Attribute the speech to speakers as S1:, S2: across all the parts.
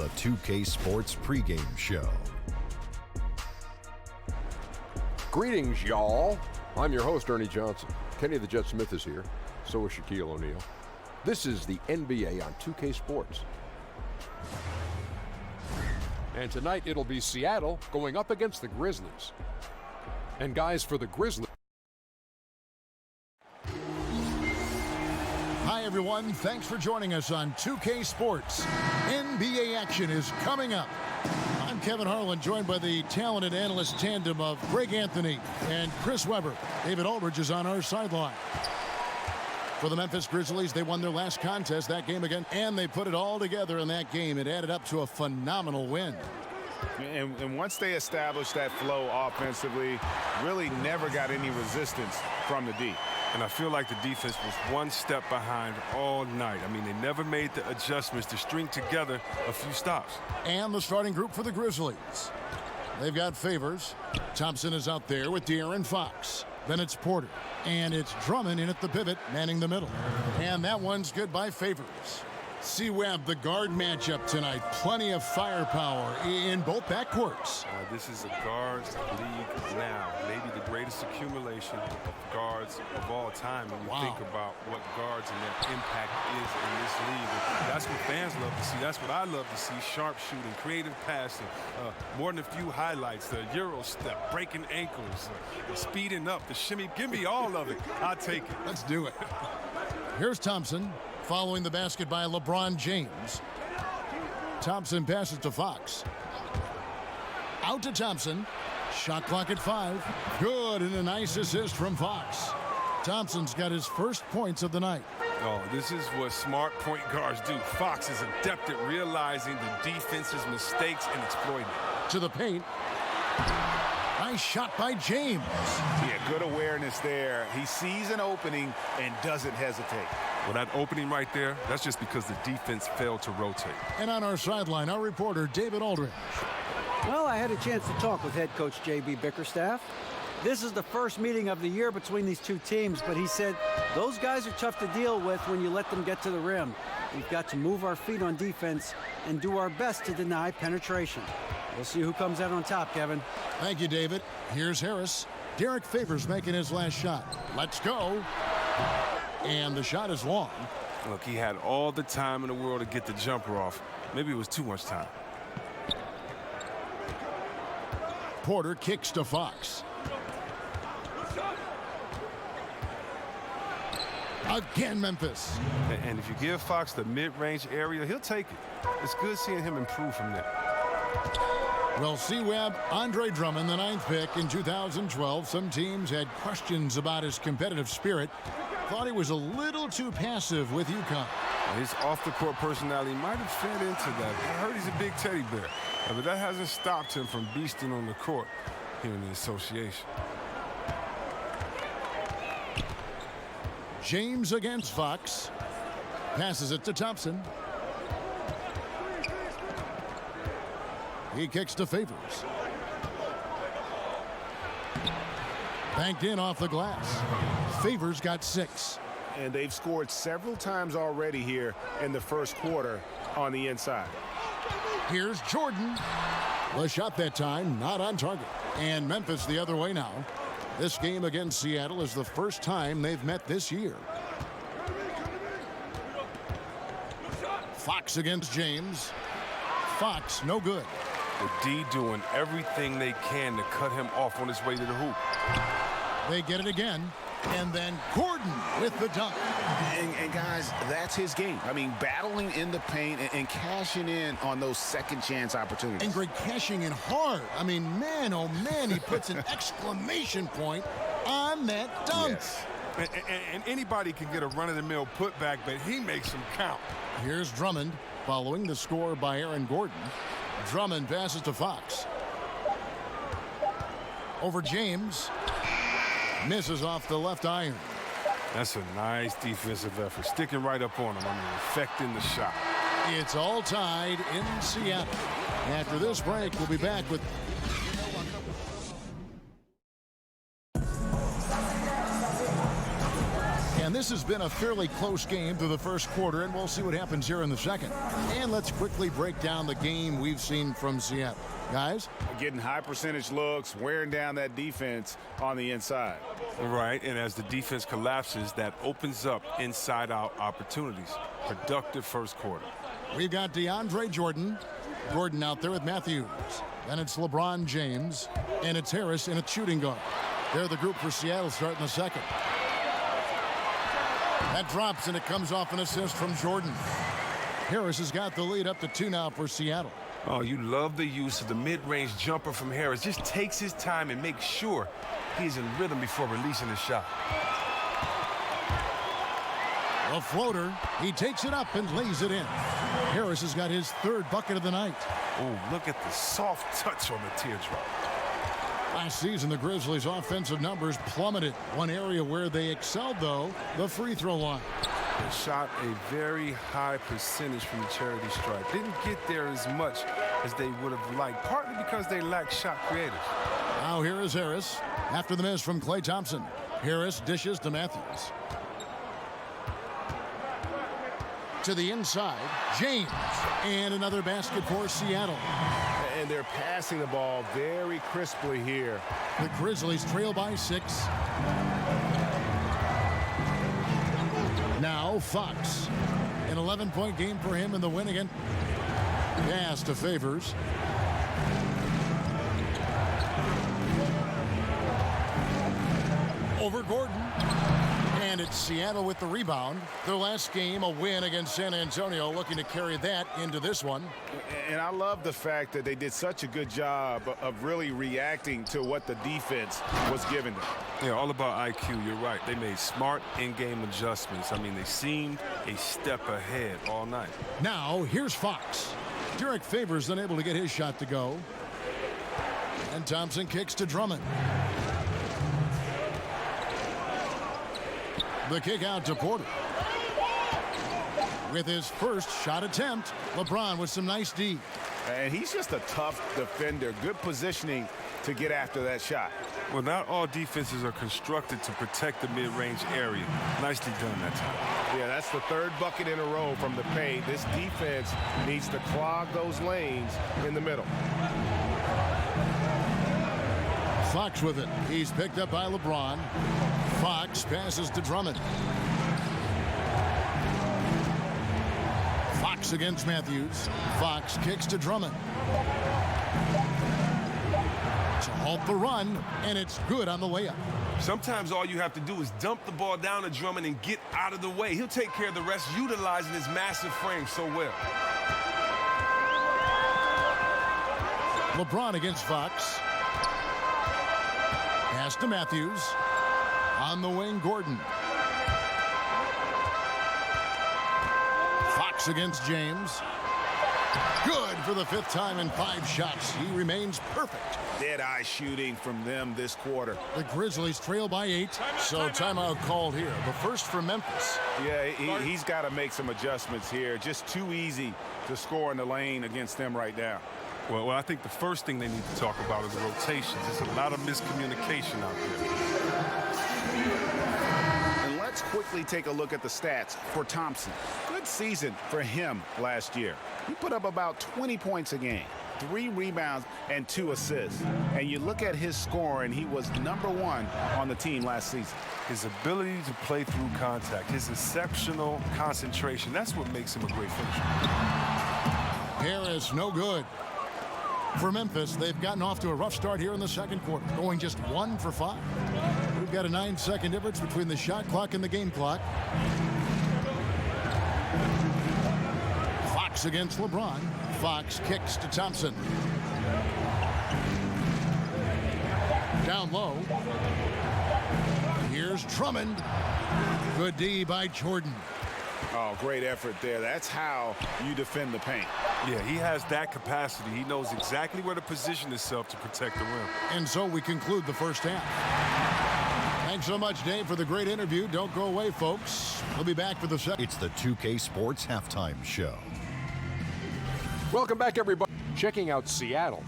S1: the 2K Sports pregame show.
S2: Greetings, y'all. I'm your host, Ernie Johnson. Kenny the Jet Smith is here. So is Shaquille O'Neal. This is the NBA on 2K Sports. And tonight it'll be Seattle going up against the Grizzlies. And guys, for the Grizzlies.
S3: Hi, everyone. Thanks for joining us on 2K Sports. NBA action is coming up. I'm Kevin Harlan, joined by the talented analyst tandem of Greg Anthony and Chris Webber. David Aldridge is on our sideline. For the Memphis Grizzlies, they won their last contest, that game again, and they put it all together in that game. It added up to a phenomenal win.
S4: And once they established that flow offensively, really never got any resistance from the D.
S5: And I feel like the defense was one step behind all night. I mean, they never made the adjustments to string together a few stops.
S3: And the starting group for the Grizzlies. They've got Favors. Thompson is out there with De'Aaron Fox. Then it's Porter. And it's Drummond in at the pivot, manning the middle. And that one's good by Favors. C-Webb, the guard matchup tonight. Plenty of firepower in both backcourts.
S5: This is a guards league now. Maybe the greatest accumulation of guards of all time when you think about what guards and their impact is in this league. And that's what fans love to see. That's what I love to see. Sharp shooting, creative passing, more than a few highlights. The Euro step, breaking ankles, speeding up, the shimmy. Give me all of it. I'll take it.
S3: Let's do it. Here's Thompson. Following the basket by LeBron James. Thompson passes to Fox. Out to Thompson. Shot clock at 5. Good, and a nice assist from Fox. Thompson's got his first points of the night.
S5: Oh, this is what smart point guards do. Fox is adept at realizing the defense's mistakes and exploiting it.
S3: To the paint. Nice shot by James.
S4: Yeah, good awareness there. He sees an opening and doesn't hesitate.
S5: Well, that opening right there, that's just because the defense failed to rotate.
S3: And on our sideline, our reporter, David Aldridge.
S6: Well, I had a chance to talk with head coach J.B. Bickerstaff. This is the first meeting of the year between these two teams, but he said those guys are tough to deal with when you let them get to the rim. We've got to move our feet on defense and do our best to deny penetration. We'll see who comes out on top, Kevin.
S3: Thank you, David. Here's Harris. Derek Favors making his last shot. Let's go. And the shot is long.
S5: Look, he had all the time in the world to get the jumper off. Maybe it was too much time.
S3: Porter kicks to Fox. Again, Memphis.
S5: And if you give Fox the mid-range area, he'll take it. It's good seeing him improve from there.
S3: Well, C-Webb, Andre Drummond, the 9th pick in 2012. Some teams had questions about his competitive spirit. Thought he was a little too passive with UConn.
S5: His off-the-court personality might have fed into that. I heard he's a big teddy bear, but that hasn't stopped him from beasting on the court here in the association.
S3: James against Fox. Passes it to Thompson. He kicks to Favors. Banked in off the glass. Favors got 6.
S4: And they've scored several times already here in the first quarter on the inside.
S3: Here's Jordan. The shot that time not on target. And Memphis the other way now. This game against Seattle is the first time they've met this year. Fox against James. Fox no good.
S5: The D doing everything they can to cut him off on his way to the hoop.
S3: They get it again. And then Gordon with the dunk.
S4: And guys, that's his game. I mean, battling in the paint and cashing in on those second chance opportunities.
S3: And Greg cashing in hard. I mean, man, oh man, he puts an exclamation point on that dunk.
S4: Yes.
S5: And anybody can get a run-of-the-mill putback, but he makes them count.
S3: Here's Drummond following the score by Aaron Gordon. Drummond passes to Fox. Over James. Misses off the left iron.
S5: That's a nice defensive effort. Sticking right up on him. I mean, affecting the shot.
S3: It's all tied in Seattle. After this break, we'll be back with... And this has been a fairly close game through the first quarter, and we'll see what happens here in the second. And let's quickly break down the game we've seen from Seattle. Guys?
S4: Getting high percentage looks, wearing down that defense on the inside.
S5: Right, and as the defense collapses, that opens up inside-out opportunities. Productive first quarter.
S3: We've got DeAndre Jordan. Gordon out there with Matthews. Then it's LeBron James. And it's Harris in a shooting guard. They're the group for Seattle starting the second. That drops, and it comes off an assist from Jordan. Harris has got the lead up to 2 now for Seattle.
S5: Oh, you love the use of the mid-range jumper from Harris. Just takes his time and makes sure he's in rhythm before releasing the shot.
S3: A floater. He takes it up and lays it in. Harris has got his 3rd bucket of the night.
S5: Oh, look at the soft touch on the teardrop.
S3: Last season, the Grizzlies' offensive numbers plummeted. One area where they excelled, though, the free throw line.
S5: They shot a very high percentage from the charity stripe. Didn't get there as much as they would have liked, partly because they lacked shot creators.
S3: Now here is Harris. After the miss from Klay Thompson. Harris dishes to Matthews. To the inside, James. And another basket for Seattle.
S4: And they're passing the ball very crisply here.
S3: The Grizzlies trail by 6. Now Fox. An 11-point game for him in the win again. Pass to Favors. Over Gordon. And it's Seattle with the rebound. Their last game, a win against San Antonio, looking to carry that into this one.
S4: And I love the fact that they did such a good job of really reacting to what the defense was giving them.
S5: Yeah, all about IQ. You're right. They made smart in-game adjustments. I mean, they seemed a step ahead all night.
S3: Now, here's Fox. Derek Favors unable to get his shot to go. And Thompson kicks to Drummond. The kick out to Porter. With his first shot attempt, LeBron with some nice D.
S4: And he's just a tough defender. Good positioning to get after that shot.
S5: Well, not all defenses are constructed to protect the mid-range area. Nicely done that time.
S4: Yeah, that's the 3rd bucket in a row from the paint. This defense needs to clog those lanes in the middle.
S3: Fox with it. He's picked up by LeBron. Fox passes to Drummond. Fox against Matthews. Fox kicks to Drummond. To halt the run, and it's good on the layup.
S5: Sometimes all you have to do is dump the ball down to Drummond and get out of the way. He'll take care of the rest, utilizing his massive frame so well.
S3: LeBron against Fox. Pass to Matthews. On the wing, Gordon. Fox against James. Good for the 5th time in 5 shots. He remains perfect.
S4: Dead-eye shooting from them this quarter.
S3: The Grizzlies trail by 8, so timeout called here. The first for Memphis.
S4: Yeah, he's got to make some adjustments here. Just too easy to score in the lane against them right now.
S5: Well, I think the first thing they need to talk about is the rotations. There's a lot of miscommunication out there.
S4: And let's quickly take a look at the stats for Thompson. Good season for him last year. He put up about 20 points a game, 3 rebounds, and 2 assists. And you look at his scoring, he was #1 on the team last season.
S5: His ability to play through contact, his exceptional concentration, that's what makes him a great finisher.
S3: Harris, no good. For Memphis, they've gotten off to a rough start here in the second quarter, going just 1 for 5. We've got a 9-second difference between the shot clock and the game clock. Fox against LeBron. Fox kicks to Thompson. Down low. Here's Drummond. Good D by Jordan.
S4: Oh, great effort there. That's how you defend the paint.
S5: Yeah, he has that capacity. He knows exactly where to position himself to protect the rim.
S3: And so we conclude the first half. Thanks so much, Dave, for the great interview. Don't go away, folks. We'll be back for the second.
S1: It's the 2K Sports Halftime Show.
S2: Welcome back, everybody. Checking out Seattle.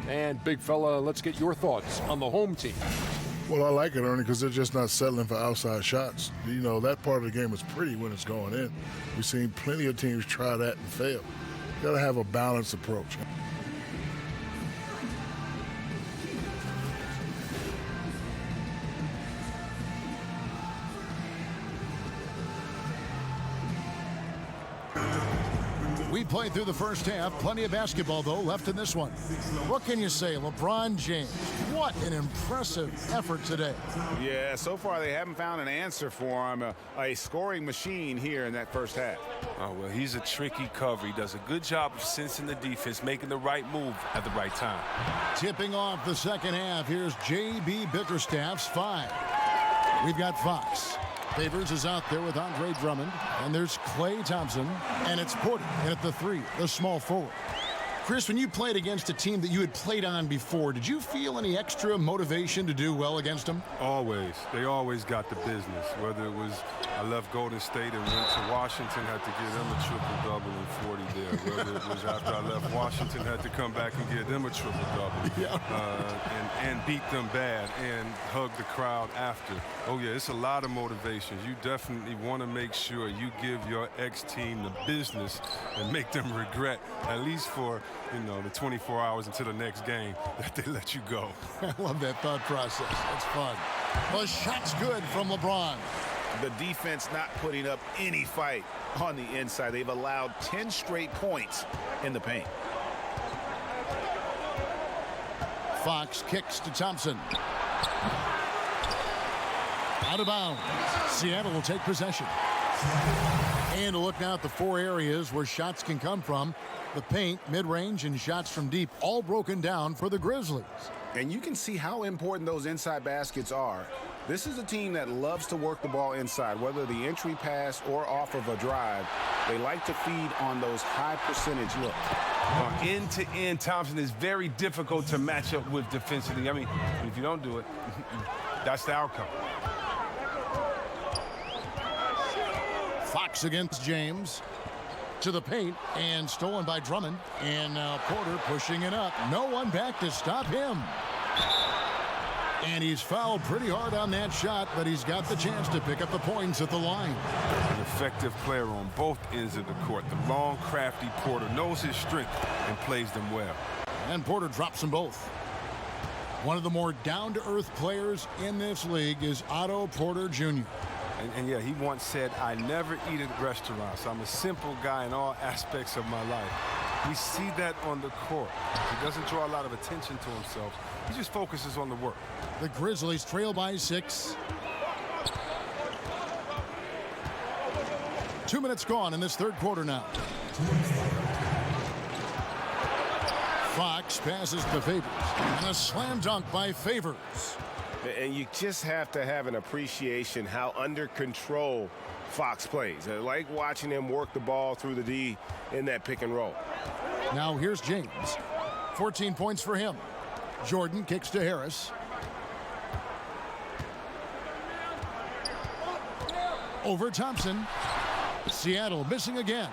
S2: And, big fella, let's get your thoughts on the home team.
S7: Well, I like it, Ernie, because they're just not settling for outside shots. You know, that part of the game is pretty when it's going in. We've seen plenty of teams try that and fail. You got to have a balanced approach.
S3: We played through the first half. Plenty of basketball, though, left in this one. What can you say? LeBron James, what an impressive effort today.
S4: Yeah, so far they haven't found an answer for him. A scoring machine here in that first half.
S5: Oh, well, he's a tricky cover. He does a good job of sensing the defense, making the right move at the right time.
S3: Tipping off the second half, here's J.B. Bickerstaff's 5. We've got Fox. Favors is out there with Andre Drummond. And there's Klay Thompson. And it's Porter at the 3, the small forward. Chris, when you played against a team that you had played on before, did you feel any extra motivation to do well against them?
S5: Always. They always got the business. Whether it was I left Golden State and went to Washington, had to give them a triple-double and 40 there. Whether it was after I left Washington, had to come back and give them a triple-double. And beat them bad and hug the crowd after. Oh, yeah, it's a lot of motivations. You definitely want to make sure you give your ex-team the business and make them regret, at least for, you know, the 24 hours until the next game, that they let you go.
S3: I love that thought process. That's fun. The shot's good from LeBron.
S4: The defense not putting up any fight on the inside. They've allowed 10 straight points in the paint.
S3: Fox kicks to Thompson. Out of bounds. Seattle will take possession. And look now at the 4 areas where shots can come from. The paint, mid-range, and shots from deep, all broken down for the Grizzlies.
S4: And you can see how important those inside baskets are. This is a team that loves to work the ball inside, whether the entry pass or off of a drive. They like to feed on those high percentage looks.
S5: End-to-end, Thompson is very difficult to match up with defensively. I mean, if you don't do it, that's the outcome.
S3: Fox against James. To the paint, and stolen by Drummond. And now Porter pushing it up. No one back to stop him. And he's fouled pretty hard on that shot, but he's got the chance to pick up the points at the line.
S5: An effective player on both ends of the court. The long, crafty Porter knows his strength and plays them well.
S3: And Porter drops them both. One of the more down-to-earth players in this league is Otto Porter Jr.
S5: And yeah, he once said, I never eat at restaurants. I'm a simple guy in all aspects of my life. We see that on the court. He doesn't draw a lot of attention to himself. He just focuses on the work.
S3: The Grizzlies trail by 6. 2 minutes gone in this third quarter now. Fox passes to Favors. And a slam dunk by Favors.
S8: And you just have to have an appreciation how under control Fox plays. I like watching him work the ball through the D in that pick and roll.
S3: Now here's James. 14 points for him. Jordan kicks to Harris. Over Thompson. Seattle missing again.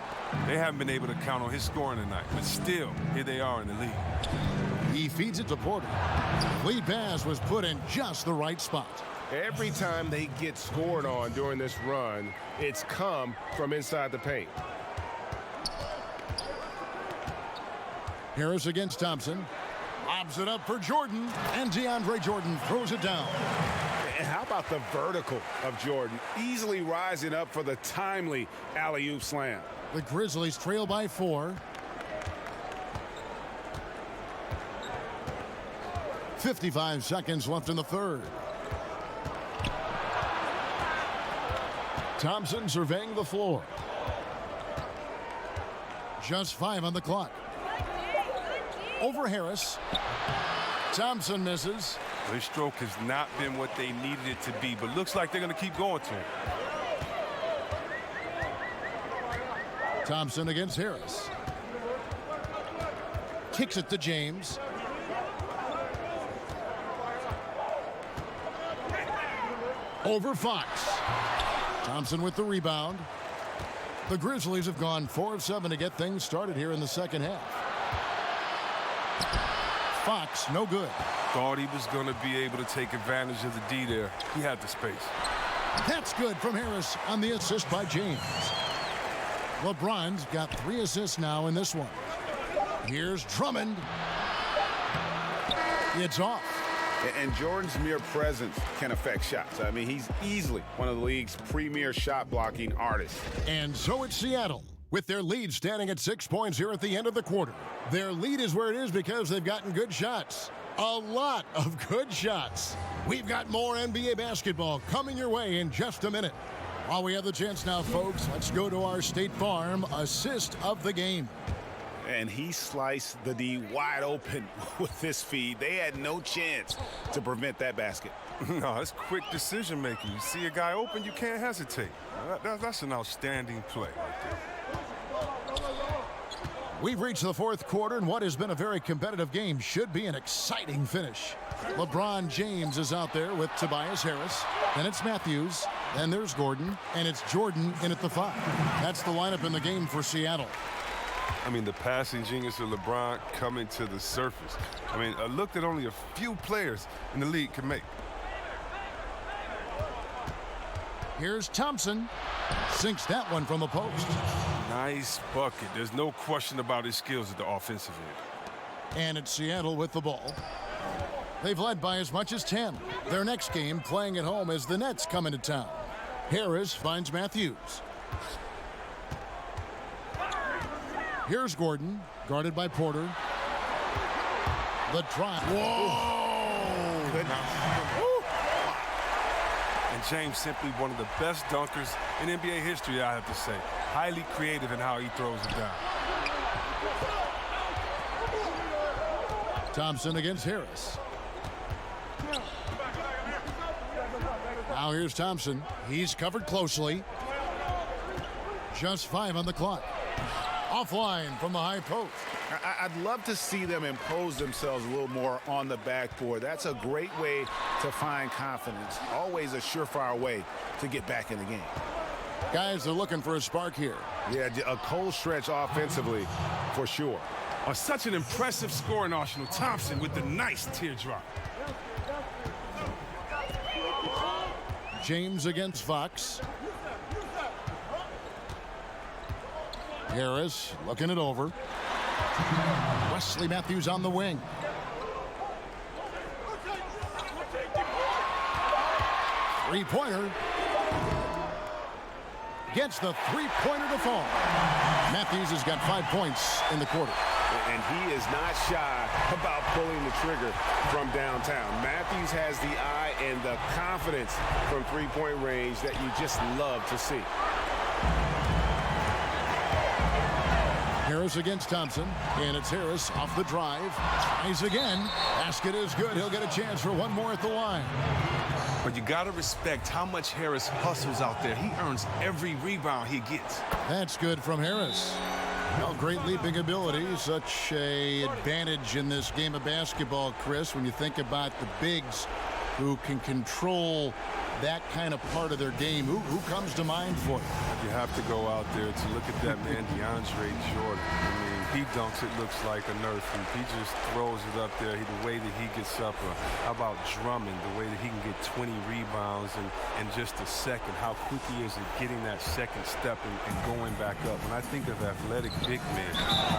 S5: They haven't been able to count on his scoring tonight, but still, here they are in the lead.
S3: He feeds it to Porter. Lead pass was put in just the right spot.
S8: Every time they get scored on during this run, it's come from inside the paint.
S3: Harris against Thompson. Lobs it up for Jordan, and DeAndre Jordan throws it down.
S8: And how about the vertical of Jordan, easily rising up for the timely alley-oop slam.
S3: The Grizzlies trail by 4. 55 seconds left in the third. Thompson surveying the floor. Just 5 on the clock. Over Harris. Thompson misses.
S5: Their stroke has not been what they needed it to be, but looks like they're going to keep going to him.
S3: Thompson against Harris. Kicks it to James. Over Fox. Thompson with the rebound. The Grizzlies have gone 4 of 7 to get things started here in the second half. Fox, no good.
S5: Thought he was going to be able to take advantage of the D there. He had the space.
S3: That's good from Harris on the assist by James. LeBron's got 3 assists now in this one. Here's Drummond. It's off.
S4: And Jordan's mere presence can affect shots. I mean, he's easily one of the league's premier shot blocking artists.
S3: And so it's Seattle, with their lead standing at 6 points here at the end of the quarter. Their lead is where it is because they've gotten good shots. A lot of good shots. We've got more NBA basketball coming your way in just a minute. While we have the chance now, folks, let's go to our State Farm assist of the game.
S4: And he sliced the D wide open with this feed. They had no chance to prevent that basket.
S5: No, it's quick decision making. You see a guy open, you can't hesitate. That's an outstanding play right there.
S3: We've reached the fourth quarter, and what has been a very competitive game should be an exciting finish. LeBron James is out there with Tobias Harris. Then it's Matthews. Then there's Gordon. And it's Jordan in at the 5. That's the lineup in the game for Seattle.
S5: I mean, the passing genius of LeBron coming to the surface. I mean, a look that only a few players in the league can make.
S3: Here's Thompson. Sinks that one from the post.
S5: Nice bucket. There's no question about his skills at the offensive end.
S3: And it's Seattle with the ball. They've led by as much as 10. Their next game playing at home as the Nets come into town. Harris finds Matthews. Here's Gordon, guarded by Porter. The drive. Whoa!
S5: And James simply one of the best dunkers in NBA history, I have to say. Highly creative in how he throws it down.
S3: Thompson against Harris. Now here's Thompson. He's covered closely. Just 5 on the clock. Offline from the high post.
S4: I'd love to see them impose themselves a little more on the backboard. That's a great way to find confidence. Always a surefire way to get back in the game.
S3: Guys are looking for a spark here.
S8: Yeah, a cold stretch offensively for sure.
S5: Such an impressive scoring arsenal. Thompson with the nice teardrop.
S3: James against Fox. Harris looking it over. Wesley Matthews on the wing. Three-pointer. Gets the three-pointer to fall. Matthews has got 5 points in the quarter.
S8: And he is not shy about pulling the trigger from downtown. Matthews has the eye and the confidence from three-point range that you just love to see.
S3: Harris against Thompson, and it's Harris off the drive. Tries again. Basket is good. He'll get a chance for one more at the line.
S5: But you got to respect how much Harris hustles out there. He earns every rebound he gets.
S3: That's good from Harris. Well, great leaping ability. Such an advantage in this game of basketball, Chris, when you think about the bigs who can control that kind of part of their game. Who comes to mind for you?
S5: You have to go out there to look at that man, DeAndre Jordan. I mean, he dunks, it looks like a Nerf hoop. He just throws it up there. The way that he gets up. How about Drummond? The way that he can get 20 rebounds in just a second. How quick he is at getting that second step and going back up. When I think of athletic big men,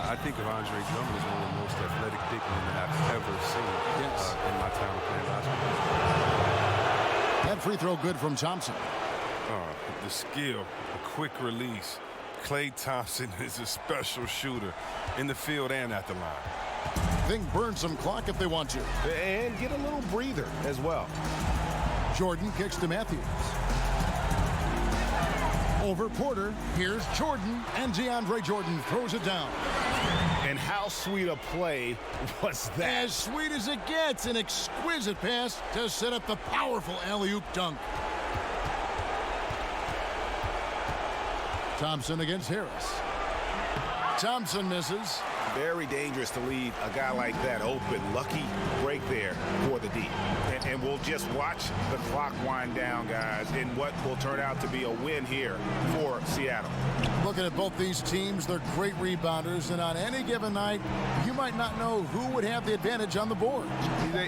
S5: I think of Andre Drummond as one of the most athletic big men that I've ever seen in my time of playing basketball.
S3: That free throw good from Thompson.
S5: The skill, the quick release. Klay Thompson is a special shooter in the field and at the line.
S3: Think burn some clock if they want to.
S8: And get a little breather as well.
S3: Jordan kicks to Matthews. Over Porter. Here's Jordan, and DeAndre Jordan throws it down.
S4: And how sweet a play was that?
S3: As sweet as it gets. An exquisite pass to set up the powerful alley-oop dunk. Thompson against Harris. Thompson misses.
S4: Very dangerous to leave a guy like that open. Lucky break there for the D. And and we'll just watch the clock wind down, guys, in what will turn out to be a win here for Seattle.
S3: Looking at both these teams, they're great rebounders, and on any given night, you might not know who would have the advantage on the board.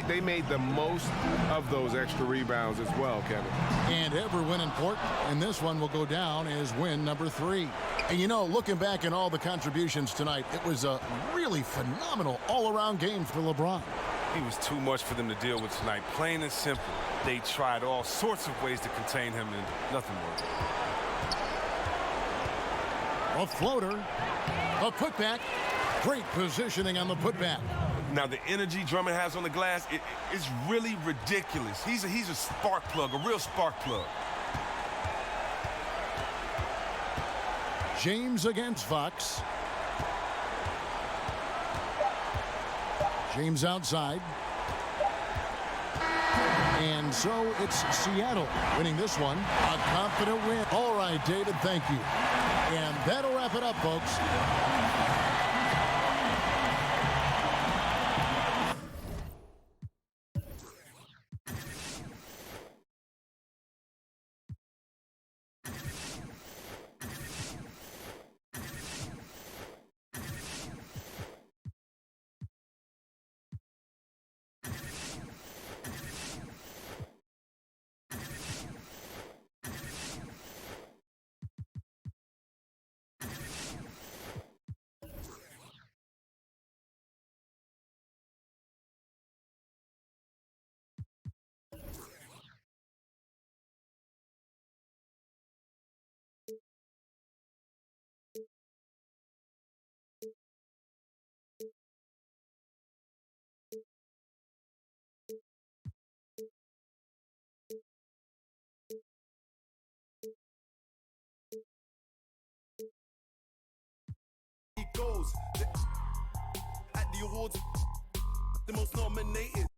S8: They made the most of those extra rebounds as well, Kevin.
S3: And every win important, and this one will go down as win number 3. And you know, looking back at all the contributions tonight, it was a really phenomenal all-around game for LeBron.
S5: He was too much for them to deal with tonight. Plain and simple. They tried all sorts of ways to contain him, and nothing worked.
S3: A floater, a putback, great positioning on the putback.
S5: Now, the energy Drummond has on the glass, it's really ridiculous. He's a spark plug, a real spark plug.
S3: James against Fox. James outside. And so it's Seattle winning this one. A confident win. All right, David, thank you. And that'll wrap it up, folks.
S9: Goes at the awards, the most nominated.